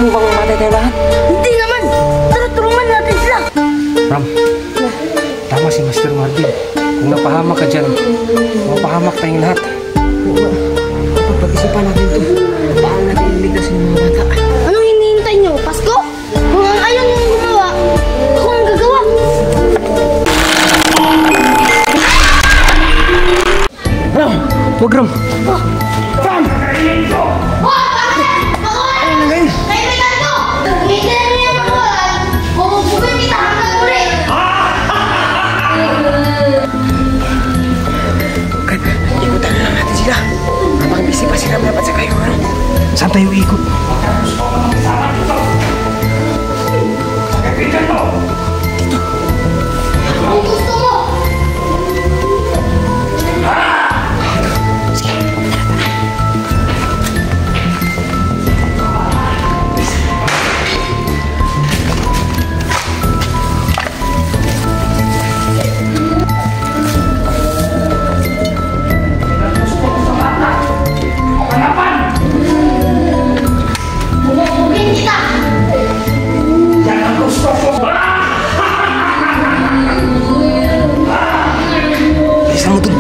mo bang mamatay tayo lahat? Hindi naman! Tara, tulungan natin sila! Ram, tama si Master Marvin. Kung napahamak ka dyan, mapahamak tayong lahat. Kapag pag-isipan natin ito, paano natin iligtasin yung mga bata? Anong hinihintay nyo? Pasko? Kung ang ayaw nyo gumawa, ako ang gagawa! Ram! Huwag Ram! Ram! Kaibigan ko! Hindi na niya makuhaan! Bumubugin kita hanggang uli! Ikutan na lang natin sila. Habang busy pa sila dapat sa kayo. Saan tayo ikot? Kung gusto mo! Bumubugin kita! Bilisan mo dun.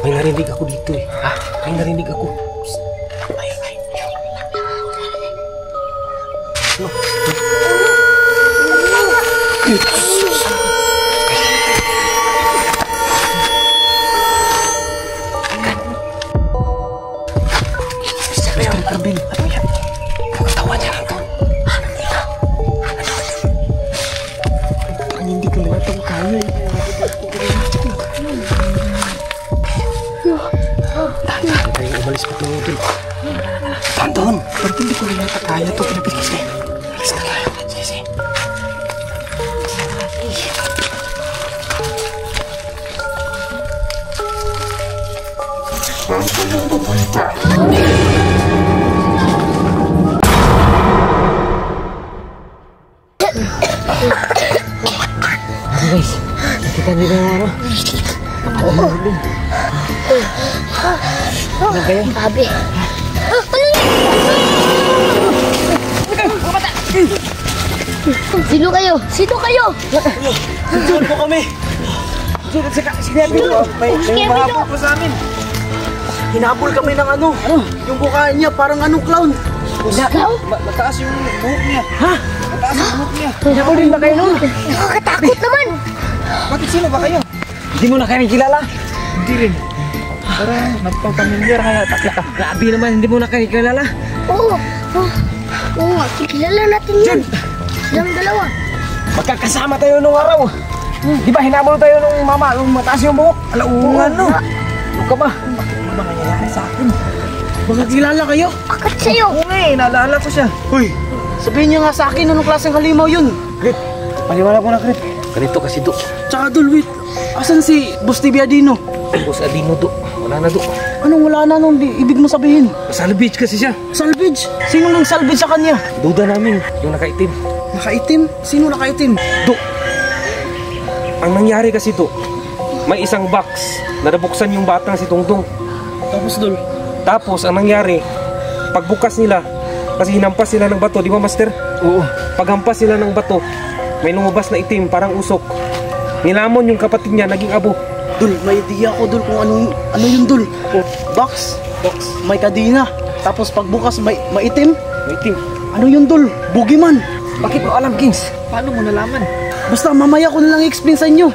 May narinig ako dito eh. Ha? May narinig ako. Ay. Ano? Mr. Carbil, ano yan? Pagkatawan niya lang doon. Parang hindi ka naman itong kaya eh. Tahan tayo umalis pa ito doon. Tahan doon. Parang hindi ko na yata kaya ito. Pinapigis na. Alis na tayo. Sige. Guys, nakita nila yung ano? Ano kayo? Sabi. Sino kayo? Sino kayo? Sino po kami? Sinabi mo, may mahabol po sa amin. Hinabol kami ng ano? Yung bukaan niya, parang anong clown. Clown? Mataas yung buhok niya. Ha? Mataas yung buhok niya. Hinabol din ba kayo nun? Nakakatakot naman. Bakit sino ba kayo? Hindi mo na kami kilala? Hindi rin. Parang nagpapamilyar kaya takita. Grabe naman, hindi mo na kami kilala? Oo. Oo nga, kilala natin yan. Silang dalawa. Magkakasama tayo nung araw. Di ba hinabol tayo nung mama, nung mataas yung buhok? Alaungan no. Ano ka ba? Bakit mo ba nangyayari sa akin? Baka kilala kayo? Bakit sa'yo? Oo nga eh, naalala ko siya. Uy, sabihin niya nga sa akin anong klaseng halimaw yun. Grip, paliwala ko na Grip. Ganito kasi do. Tsaka Dol, wait. Asan si Boss Tibiadino? Boss Adino do. Wala na do. Anong wala na nung ibig mo sabihin? Salvage kasi siya. Salvage? Sino nang salvage sa kanya? Duda namin, yung nakaitim. Nakaitim? Sino nakaitim? Do. Ang nangyari kasi do, may isang box na nabuksan yung batang si Tungtong. Tapos Dol? Tapos ang nangyari, pagbukas nila, kasi hinampas sila ng bato, di ba Master? Oo. Paghampas sila ng bato, may lumabas na itim, parang usok. Nilamon yung kapatid niya, naging abo. Dul, may idea ko Dul kung ano yung Dul. Box, may kadina. Tapos pagbukas may itim. May itim. Ano yung Dul? Boogeyman. Bakit mo alam, Kings? Paano mo nalaman? Basta mamaya ko na lang i-explain sa inyo.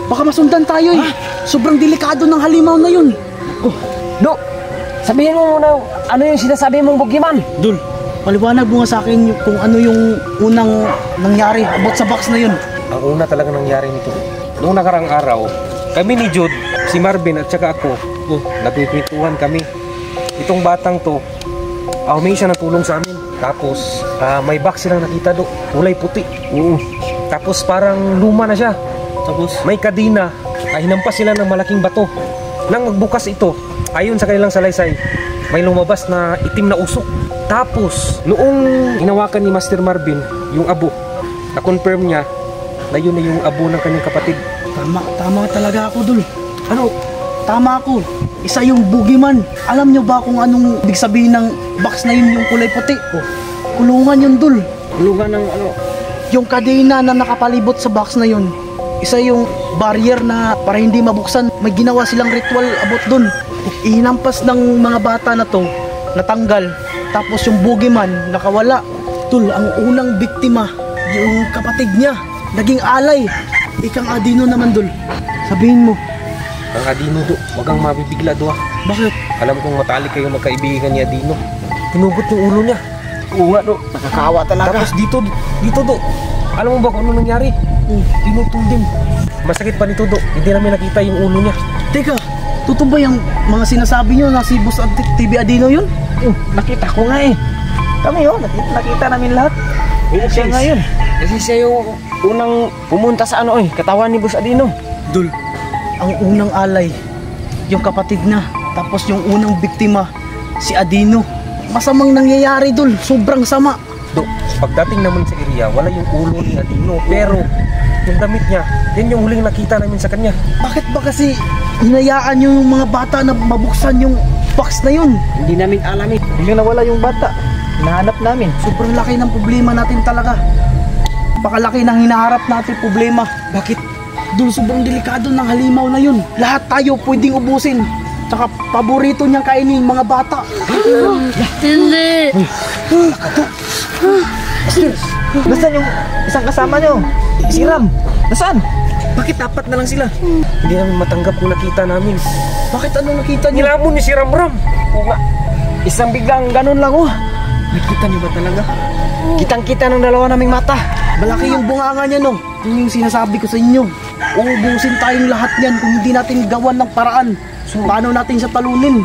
Baka masundan tayo eh. sobrang delikado ng halimaw na yun. Dok, sabihin mo muna ano yung sinasabi mong bugiman. Dul, paliwanag mo nga sa akin kung ano yung unang nangyari about sa box na yun. Ang una talaga nangyari nito. Noong nakarang araw, kami ni Jude, si Marvin at saka ako, nagpipintuhan kami. Itong batang to, humingi siya ng tulong sa amin. Tapos, may box silang nakita do, kulay puti. Tapos parang luma na siya. Tapos, may kadina, hinampas sila ng malaking bato. Nang magbukas ito, ayon sa kanilang salaysay, may lumabas na itim na usok. Tapos, noong hinawakan ni Master Marvin, yung abo, na-confirm niya na yun na yung abo ng kanyang kapatid. Tama talaga ako, Dul. Ano? Tama ako. Isa yung boogeyman. Alam nyo ba kung anong ibig sabihin ng box na yun, yung kulay puti? Kulungan yun, Dul. Kulungan ng ano? Yung kadena na nakapalibot sa box na yun, isa yung barrier na para hindi mabuksan. May ginawa silang ritual about dun. Ihinampas ng mga bata na to, natanggal. Tapos yung boogeyman, nakawala. Dul, ang unang biktima, yung kapatid niya, naging alay. Ikang Adino naman, Dul. Sabihin mo. Ang Adino do, wag kang mabibigla do. Bakit? Alam kong matalik kayong magkaibigan ni Adino. Tinugot yung ulo niya. Oo nga, do. Nakakawa talaga. Tapos dito do. Alam mo ba kung ano nangyari? Tinutol din. Masakit pa nito do. Hindi namin nakita yung ulo niya. Teka, totoo ba yung mga sinasabi nyo na si Boss TV Adino yun? Nakita ko nga eh. Kami nakita namin lahat. Siya nga yun. Kasi siya yung unang pumunta sa katawan ni Boss Adino. Dul, ang unang alay, yung kapatid na. Tapos yung unang biktima, si Adino. Masamang nangyayari, Dul. Sobrang sama. Do, pagdating naman sa area, wala yung ulo ni Adino. Pero yung damit niya, yan yung huling nakita namin sa kanya. Bakit ba kasi hinayaan yung mga bata na mabuksan yung box na yun? Hindi namin alam eh. Biglang nawala yung bata. Hinahanap namin. Sobrang laki ng problema natin talaga. Pakalaki ng hinaharap natin problema. Bakit? Dul, sobrang delikado ng halimaw na yun. Lahat tayo pwedeng ubusin. Tsaka paborito niyang kainin mga bata. Hindi. Nasaan yung isang kasama nyo? Si Ram. Nasaan? Bakit apat na lang sila? Hindi namin matanggap kung nakita namin. Bakit ano nakita niyo? Nilamon ni si Ramram. Oo nga. Isang biglang ganun lang Nakita niyo ba talaga? Kitang-kita ng dalawa naming mata. Malaki yung bunganga niya, no? Yun yung sinasabi ko sa inyo. Uubusin tayong lahat yan kung hindi natin gawan ng paraan. So, paano natin siya talunin?